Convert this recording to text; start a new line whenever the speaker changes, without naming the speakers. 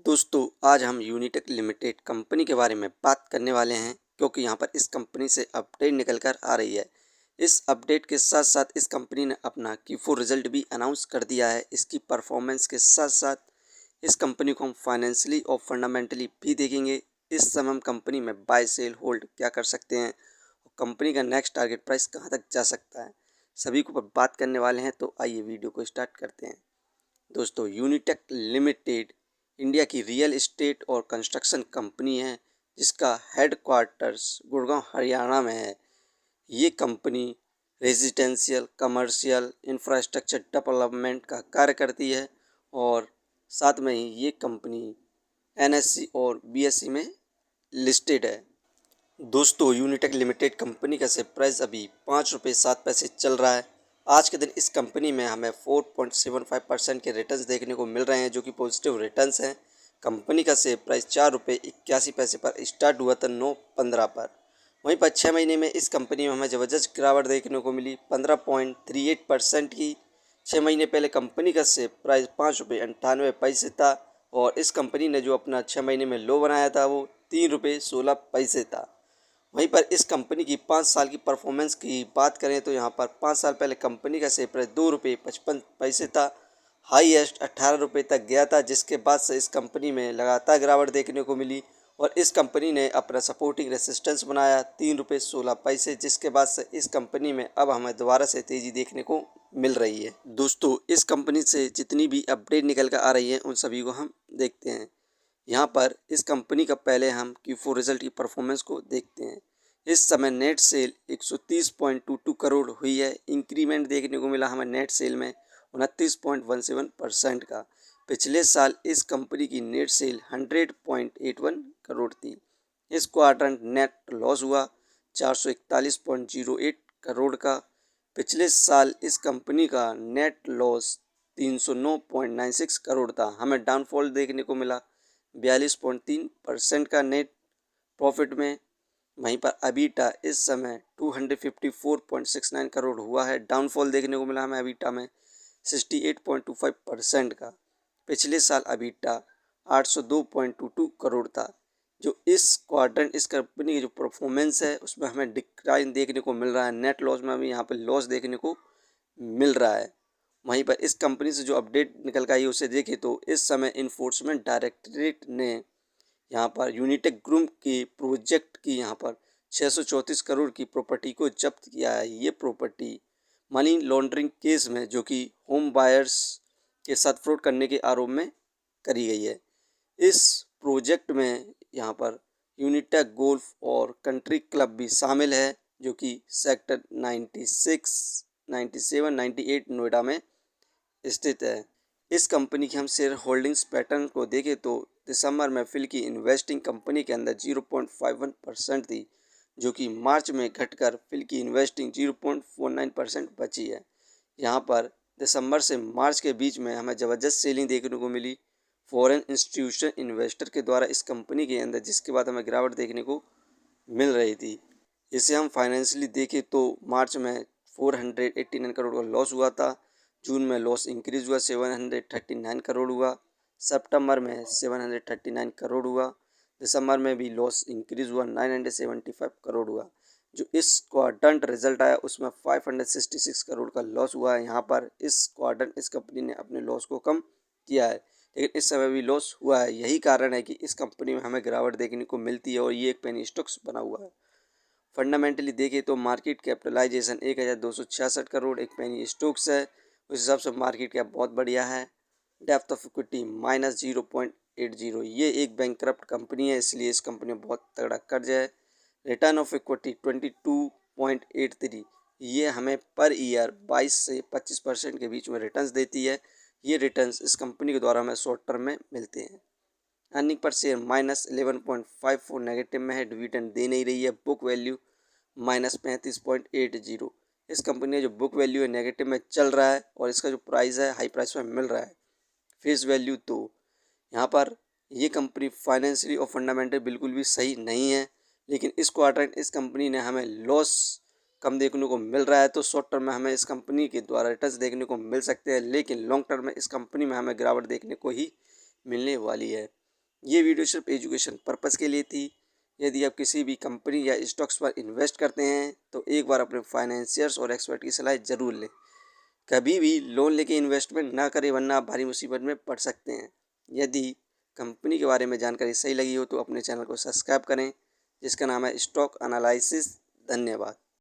दोस्तों आज हम यूनिटेक लिमिटेड कंपनी के बारे में बात करने वाले हैं क्योंकि यहाँ पर इस कंपनी से अपडेट निकल कर आ रही है। इस अपडेट के साथ साथ इस कंपनी ने अपना Q4 रिजल्ट भी अनाउंस कर दिया है। इसकी परफॉर्मेंस के साथ साथ इस कंपनी को हम फाइनेंशियली और फंडामेंटली भी देखेंगे। इस समय हम कंपनी में बाय सेल होल्ड क्या कर सकते हैं और कंपनी का नेक्स्ट टारगेट प्राइस कहाँ तक जा सकता है, सभी को बात करने वाले हैं। तो आइए वीडियो को स्टार्ट करते हैं। दोस्तों यूनिटेक लिमिटेड इंडिया की रियल एस्टेट और कंस्ट्रक्शन कंपनी है जिसका हेडक्वार्टर्स गुड़गांव हरियाणा में है। ये company residential commercial infrastructure development का कार्य करती है और साथ में ही ये कंपनी NSE और BSE में लिस्टेड है। दोस्तों यूनिटेक लिमिटेड कंपनी का शेयर प्राइस अभी ₹5.07 चल रहा है। आज के दिन इस कंपनी में हमें 4.75% के रिटर्न्स देखने को मिल रहे हैं जो कि पॉजिटिव रिटर्न्स हैं। कंपनी का शेयर प्राइस ₹4.81 पर स्टार्ट हुआ था 9/15 पर। वहीं पर 6 महीने में इस कंपनी में हमें ज़बरदस्त गिरावट देखने को मिली 15.38% की। 6 महीने पहले कंपनी का शेयर प्राइस ₹5.98 था और इस कंपनी ने जो अपना 6 महीने में लो बनाया था वो ₹3.16 था। वहीं पर इस कंपनी की 5 साल की परफॉर्मेंस की बात करें तो यहाँ पर 5 साल पहले कंपनी का शेयर प्राइस ₹2.55 था, हाईएस्ट ₹18 तक गया था, जिसके बाद से इस कंपनी में लगातार गिरावट देखने को मिली और इस कंपनी ने अपना सपोर्टिंग रेसिस्टेंस बनाया ₹3.16, जिसके बाद से इस कंपनी में अब हमें दोबारा से तेज़ी देखने को मिल रही है। दोस्तों इस कंपनी से जितनी भी अपडेट निकल कर आ रही है उन सभी को हम देखते हैं। यहाँ पर इस कंपनी का पहले हम Q4 रिजल्ट की परफॉर्मेंस को देखते हैं। इस समय नेट सेल 130.22 करोड़ हुई है। इंक्रीमेंट देखने को मिला हमें नेट सेल में 29.17% का। पिछले साल इस कंपनी की नेट सेल 100.81 करोड़ थी। इस क्वार्टर नेट लॉस हुआ 441.08 करोड़ का। पिछले साल इस कंपनी का नेट लॉस 309.96 करोड़ था। हमें डाउनफॉल देखने को मिला 42.3% का नेट प्रॉफिट में। वहीं पर अबीटा इस समय 254.69 करोड़ हुआ है। डाउनफॉल देखने को मिला हमें अबीटा में 68.25% का। पिछले साल अबीटा 802.22 करोड़ था। जो इस क्वार्टर इस कंपनी की जो परफॉर्मेंस है उसमें हमें डिक्लाइन देखने को मिल रहा है। नेट लॉस में हमें यहाँ पर लॉस देखने को मिल रहा है। वहीं पर इस कंपनी से जो अपडेट निकल कर आई उसे देखें तो इस समय इन्फोर्समेंट डायरेक्टरेट ने यहाँ पर यूनिटेक ग्रुप की प्रोजेक्ट की यहाँ पर 634 करोड़ की प्रॉपर्टी को जब्त किया है। ये प्रॉपर्टी मनी लॉन्ड्रिंग केस में जो कि होम बायर्स के साथ फ्रॉड करने के आरोप में करी गई है। इस प्रोजेक्ट में यहाँ पर यूनिटेक गोल्फ और कंट्री क्लब भी शामिल है जो कि सेक्टर 96, 97, 98 नोएडा में स्थित है। इस कंपनी की हम शेयर होल्डिंग्स पैटर्न को देखें तो दिसंबर में फिल की इन्वेस्टिंग कंपनी के अंदर 0.51% थी जो कि मार्च में घटकर फिल की इन्वेस्टिंग 0.49% बची है। यहाँ पर दिसंबर से मार्च के बीच में हमें ज़बरदस्त सेलिंग देखने को मिली फॉरेन इंस्टीट्यूशन इन्वेस्टर के द्वारा इस कंपनी के अंदर, जिसके बाद हमें गिरावट देखने को मिल रही थी। इसे हम फाइनेंशियली देखें तो मार्च में 489 करोड़ का लॉस हुआ था। जून में लॉस इंक्रीज हुआ 739 करोड़ हुआ। सितंबर में 739 करोड़ हुआ। दिसंबर में भी लॉस इंक्रीज हुआ 975 करोड़ हुआ। जो इस क्वार्टर रिजल्ट आया उसमें 566 करोड़ का लॉस हुआ है। यहाँ पर इस क्वार्टर इस कंपनी ने अपने लॉस को कम किया है, लेकिन इस समय भी लॉस हुआ है। यही कारण है कि इस कंपनी में हमें गिरावट देखने को मिलती है और ये एक पेनी स्टॉक्स बना हुआ है। फंडामेंटली देखें तो मार्केट कैपिटलाइजेशन 1266 करोड़ एक पेनी स्टॉक्स है। उस हिसाब से मार्केट कैप बहुत बढ़िया है। Depth of equity -0.80। ये एक बैंकक्रप्ट कंपनी है इसलिए इस कंपनी में बहुत तगड़ा कर्ज है। Return of equity 22.83। ये हमें पर ईयर 22 से 25% के बीच में रिटर्न्स देती है। ये रिटर्न्स इस कंपनी के द्वारा हमें शॉर्ट टर्म में मिलते हैं। अर्निंग पर शेयर -11.54 नेगेटिव में है, डिविडेंड दे नहीं रही है। Book value -35.80। इस कंपनी का जो बुक वैल्यू है नेगेटिव में चल रहा है और इसका जो प्राइस है हाई प्राइस में मिल रहा है। फेस वैल्यू तो यहाँ पर ये कंपनी फाइनेंशियली और फंडामेंटल बिल्कुल भी सही नहीं है, लेकिन इस क्वार्टर इस कंपनी ने हमें लॉस कम देखने को मिल रहा है। तो शॉर्ट टर्म में हमें इस कंपनी के द्वारा रिटर्न्स देखने को मिल सकते हैं, लेकिन लॉन्ग टर्म में इस कंपनी में हमें गिरावट देखने को ही मिलने वाली है। ये वीडियो सिर्फ एजुकेशन पर्पज़ के लिए थी। यदि आप किसी भी कंपनी या स्टॉक्स पर इन्वेस्ट करते हैं तो एक बार अपने फाइनेंशियर्स और एक्सपर्ट की सलाह ज़रूर लें। कभी भी लोन लेके इन्वेस्टमेंट ना करें, वरना आप भारी मुसीबत में पड़ सकते हैं। यदि कंपनी के बारे में जानकारी सही लगी हो तो अपने चैनल को सब्सक्राइब करें, जिसका नाम है स्टॉक एनालिसिस। धन्यवाद।